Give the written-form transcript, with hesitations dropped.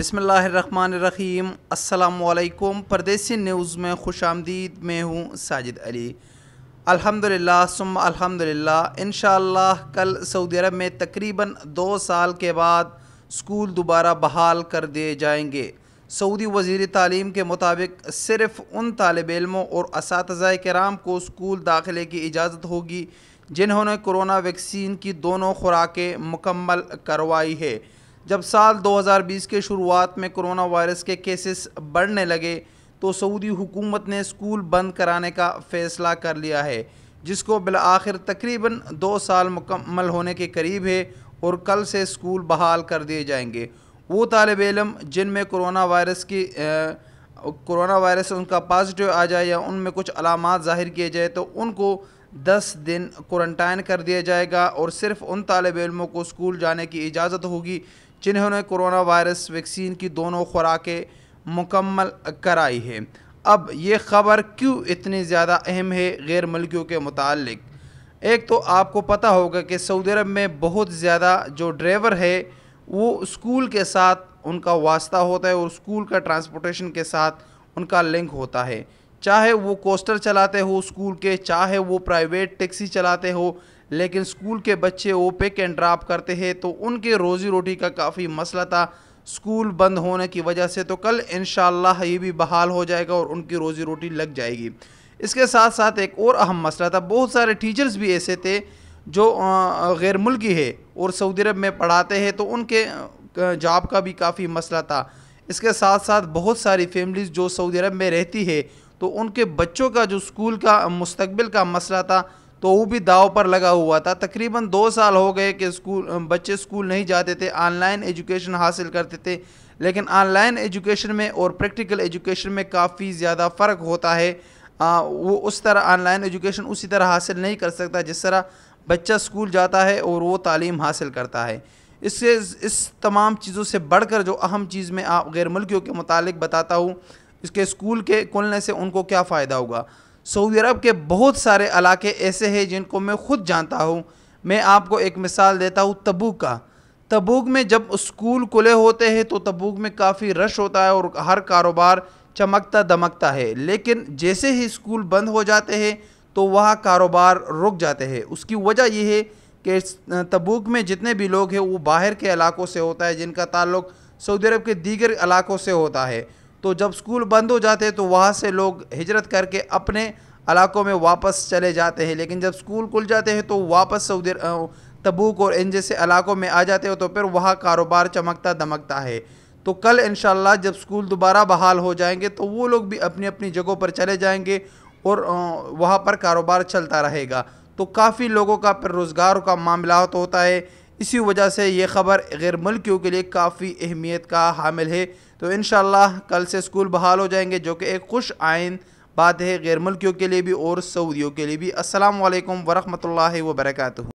بسم اللہ الرحمن الرحیم۔ السلام علیکم۔ پردیسی نیوز میں خوش آمدید۔ میں ہوں ساجد علی۔ الحمدللہ ثم الحمدللہ، انشاءاللہ کل سعودی عرب میں تقریباً 2 سال کے بعد اسکول دوبارہ بحال کر دیے جائیں گے۔ سعودی وزیر تعلیم کے مطابق صرف ان طالب علموں اور اساتذہ کرام کو اسکول داخلے کی اجازت ہوگی جنہوں نے کرونا ویکسین کی دونوں خوراکیں مکمل کروائی ہے۔ جب سال 2020 کے شروعات میں کرونا وائرس کے کیسز بڑھنے لگے تو سعودی حکومت نے اسکول بند کرانے کا فیصلہ کر لیا ہے، جس کو بالآخر تقریباً 2 سال مکمل ہونے کے قریب ہے اور کل سے اسکول بحال کر دیے جائیں گے۔ وہ طالب علم جن میں کرونا وائرس ان کا پازیٹیو آ جائے یا ان میں کچھ علامات ظاہر کیے جائے تو ان کو 10 دن کوارنٹائن کر دیا جائے گا، اور صرف ان طالب علموں کو اسکول جانے کی اجازت ہوگی جنہوں نے کرونا وائرس ویکسین کی دونوں خوراکیں مکمل کرائی ہے۔ اب یہ خبر کیوں اتنی زیادہ اہم ہے غیر ملکیوں کے متعلق؟ ایک تو آپ کو پتہ ہوگا کہ سعودی عرب میں بہت زیادہ جو ڈرائیور ہے وہ اسکول کے ساتھ ان کا واسطہ ہوتا ہے اور اسکول کا ٹرانسپورٹیشن کے ساتھ ان کا لنک ہوتا ہے، چاہے وہ کوسٹر چلاتے ہو اسکول کے، چاہے وہ پرائیویٹ ٹیکسی چلاتے ہو، لیکن اسکول کے بچے وہ پک اینڈ ڈراپ کرتے ہیں تو ان کے روزی روٹی کا کافی مسئلہ تھا اسکول بند ہونے کی وجہ سے۔ تو کل انشاءاللہ یہ بھی بحال ہو جائے گا اور ان کی روزی روٹی لگ جائے گی۔ اس کے ساتھ ساتھ ایک اور اہم مسئلہ تھا، بہت سارے ٹیچرز بھی ایسے تھے جو غیر ملکی ہے اور سعودی عرب میں پڑھاتے ہیں تو ان کے جاب کا بھی کافی مسئلہ تھا۔ اس کے ساتھ ساتھ بہت ساری فیملیز جو سعودی عرب میں رہتی ہے تو ان کے بچوں کا جو اسکول کا مستقبل کا مسئلہ تھا تو وہ بھی داؤ پر لگا ہوا تھا۔ تقریباً 2 سال ہو گئے کہ بچے اسکول نہیں جاتے تھے، آن لائن ایجوکیشن حاصل کرتے تھے، لیکن آن لائن ایجوکیشن میں اور پریکٹیکل ایجوکیشن میں کافی زیادہ فرق ہوتا ہے۔ وہ اس طرح آن لائن ایجوکیشن اسی طرح حاصل نہیں کر سکتا جس طرح بچہ اسکول جاتا ہے اور وہ تعلیم حاصل کرتا ہے۔ اس تمام چیزوں سے بڑھ کر جو اہم چیز میں آپ غیر ملکیوں کے متعلق بتاتا ہوں، اس کے اسکول کے کھلنے سے ان کو کیا فائدہ ہوگا۔ سعودی عرب کے بہت سارے علاقے ایسے ہیں جن کو میں خود جانتا ہوں۔ میں آپ کو ایک مثال دیتا ہوں تبوک کا۔ تبوک میں جب اسکول کھلے ہوتے ہیں تو تبوک میں کافی رش ہوتا ہے اور ہر کاروبار چمکتا دمکتا ہے، لیکن جیسے ہی اسکول بند ہو جاتے ہیں تو وہاں کاروبار رک جاتے ہیں۔ اس کی وجہ یہ ہے کہ تبوک میں جتنے بھی لوگ ہیں وہ باہر کے علاقوں سے ہوتا ہے جن کا تعلق سعودی عرب کے دیگر علاقوں سے ہوتا ہے۔ تو جب اسکول بند ہو جاتے ہیں تو وہاں سے لوگ ہجرت کر کے اپنے علاقوں میں واپس چلے جاتے ہیں، لیکن جب اسکول کھل جاتے ہیں تو واپس تبوک اور ان جیسے علاقوں میں آ جاتے ہو تو پھر وہاں کاروبار چمکتا دمکتا ہے۔ تو کل انشاءاللہ جب اسکول دوبارہ بحال ہو جائیں گے تو وہ لوگ بھی اپنی اپنی جگہوں پر چلے جائیں گے اور وہاں پر کاروبار چلتا رہے گا، تو کافی لوگوں کا پھر روزگار کا معاملات ہوتا ہے۔ اسی وجہ سے یہ خبر غیر ملکیوں کے لیے کافی اہمیت کا حامل ہے۔ تو انشاءاللہ کل سے اسکول بحال ہو جائیں گے، جو کہ ایک خوش آئند بات ہے غیر ملکیوں کے لیے بھی اور سعودیوں کے لیے بھی۔ السلام علیکم ورحمۃ اللہ وبرکاتہ۔